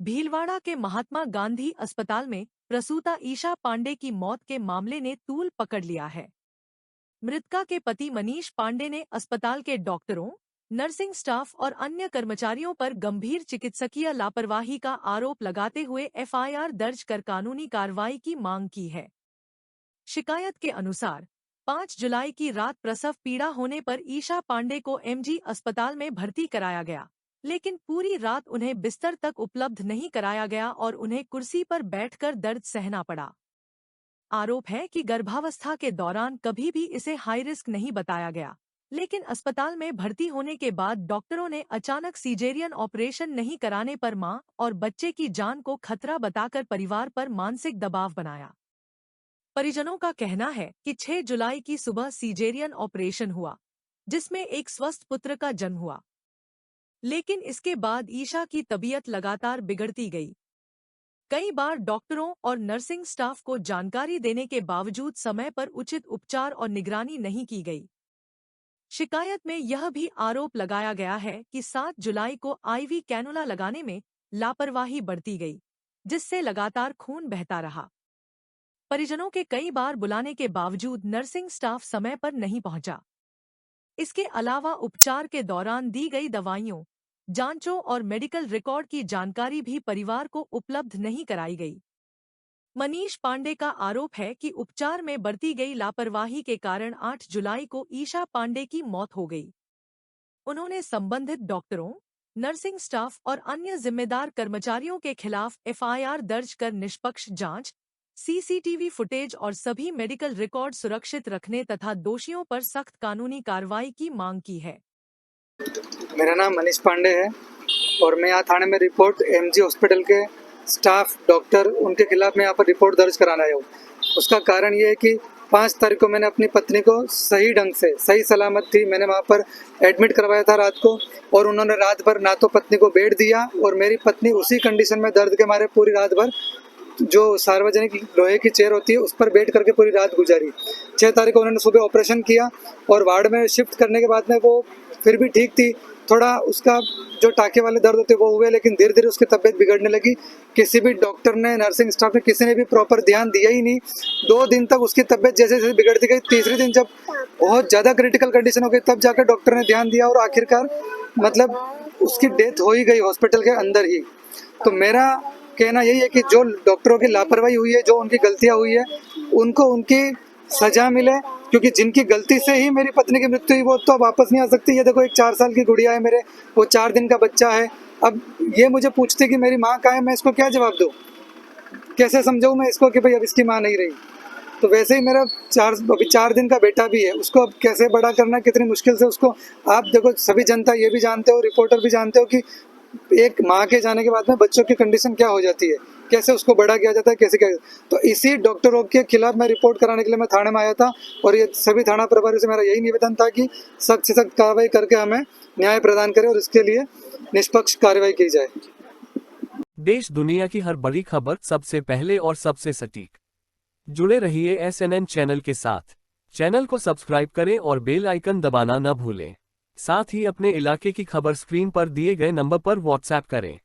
भीलवाड़ा के महात्मा गांधी अस्पताल में प्रसूता ईशा पांडे की मौत के मामले ने तूल पकड़ लिया है। मृतका के पति मनीष पांडे ने अस्पताल के डॉक्टरों, नर्सिंग स्टाफ और अन्य कर्मचारियों पर गंभीर चिकित्सकीय लापरवाही का आरोप लगाते हुए एफआईआर दर्ज कर कानूनी कार्रवाई की मांग की है। शिकायत के अनुसार 5 जुलाई की रात प्रसव पीड़ा होने पर ईशा पांडे को एमजी अस्पताल में भर्ती कराया गया, लेकिन पूरी रात उन्हें बिस्तर तक उपलब्ध नहीं कराया गया और उन्हें कुर्सी पर बैठकर दर्द सहना पड़ा। आरोप है कि गर्भावस्था के दौरान कभी भी इसे हाई रिस्क नहीं बताया गया, लेकिन अस्पताल में भर्ती होने के बाद डॉक्टरों ने अचानक सीजेरियन ऑपरेशन नहीं कराने पर मां और बच्चे की जान को खतरा बताकर परिवार पर मानसिक दबाव बनाया। परिजनों का कहना है कि 6 जुलाई की सुबह सीजेरियन ऑपरेशन हुआ, जिसमें एक स्वस्थ पुत्र का जन्म हुआ, लेकिन इसके बाद ईशा की तबीयत लगातार बिगड़ती गई। कई बार डॉक्टरों और नर्सिंग स्टाफ को जानकारी देने के बावजूद समय पर उचित उपचार और निगरानी नहीं की गई। शिकायत में यह भी आरोप लगाया गया है कि 7 जुलाई को आईवी कैनुला लगाने में लापरवाही बरती गई, जिससे लगातार खून बहता रहा। परिजनों के कई बार बुलाने के बावजूद नर्सिंग स्टाफ समय पर नहीं पहुंचा। इसके अलावा उपचार के दौरान दी गई दवाइयों, जांचों और मेडिकल रिकॉर्ड की जानकारी भी परिवार को उपलब्ध नहीं कराई गई। मनीष पांडे का आरोप है कि उपचार में बरती गई लापरवाही के कारण 8 जुलाई को ईशा पांडे की मौत हो गई। उन्होंने संबंधित डॉक्टरों, नर्सिंग स्टाफ और अन्य जिम्मेदार कर्मचारियों के खिलाफ एफआईआर दर्ज कर निष्पक्ष जांच, सीसीटीवी फुटेज और सभी मेडिकल रिकॉर्ड सुरक्षित रखने तथा दोषियों पर सख्त कानूनी कार्रवाई की मांग की है। मेरा नाम मनीष पांडे है और मैं यहाँ थाने में रिपोर्ट एमजी हॉस्पिटल के स्टाफ, डॉक्टर, उनके खिलाफ मैं यहाँ पर रिपोर्ट दर्ज कराना आया हूँ। उसका कारण ये है कि 5 तारीख को मैंने अपनी पत्नी को सही ढंग से, सही सलामत थी, मैंने वहाँ पर एडमिट करवाया था रात को, और उन्होंने रात भर ना तो पत्नी को बेड दिया और मेरी पत्नी उसी कंडीशन में दर्द के मारे पूरी रात भर जो सार्वजनिक लोहे की चेयर होती है उस पर बैठ करके पूरी रात गुजारी। 6 तारीख को उन्होंने सुबह ऑपरेशन किया और वार्ड में शिफ्ट करने के बाद में वो फिर भी ठीक थी, थोड़ा उसका जो टाँके वाले दर्द होते वो हुए, लेकिन धीरे धीरे उसकी तबीयत बिगड़ने लगी। किसी भी डॉक्टर ने, नर्सिंग स्टाफ ने, किसी ने भी प्रॉपर ध्यान दिया ही नहीं। 2 दिन तक उसकी तबीयत जैसे जैसे बिगड़ती गई, तीसरे दिन जब बहुत ज़्यादा क्रिटिकल कंडीशन हो गई तब जाकर डॉक्टर ने ध्यान दिया और आखिरकार मतलब उसकी डेथ हो ही गई हॉस्पिटल के अंदर ही। तो मेरा कहना यही है कि जो डॉक्टरों की लापरवाही हुई है, जो उनकी गलतियां हुई है, उनको उनकी सजा मिले, क्योंकि जिनकी गलती से ही मेरी पत्नी की मृत्यु हुई वो तो वापस नहीं आ सकती। ये देखो, एक 4 साल की गुड़िया है मेरे, वो 4 दिन का बच्चा है। अब ये मुझे पूछते कि मेरी माँ कहाँ है, मैं इसको क्या जवाब दूँ, कैसे समझाऊँ मैं इसको कि भाई अब इसकी माँ नहीं रही। तो वैसे ही मेरा अभी 4 दिन का बेटा भी है, उसको अब कैसे बड़ा करना, कितनी मुश्किल से उसको, आप देखो, सभी जनता ये भी जानते हो, रिपोर्टर भी जानते हो कि एक माँ के जाने के बाद में बच्चों की कंडीशन क्या हो जाती है, कैसे उसको बड़ा किया जाता है, कैसे क्या। तो इसी डॉक्टरों के खिलाफ मैं रिपोर्ट कराने के लिए मैं थाने में आया था और ये सभी थाना प्रभारी से मेरा यही निवेदन था कि सख्त से सख्त कार्रवाई करके हमें न्याय प्रदान करें और इसके लिए निष्पक्ष कार्रवाई की जाए। देश दुनिया की हर बड़ी खबर सबसे पहले और सबसे सटीक जुड़े रहिए SNN चैनल के साथ। चैनल को सब्सक्राइब करें और बेल आइकन दबाना न भूलें। साथ ही अपने इलाके की खबर स्क्रीन पर दिए गए नंबर पर व्हाट्सएप करें।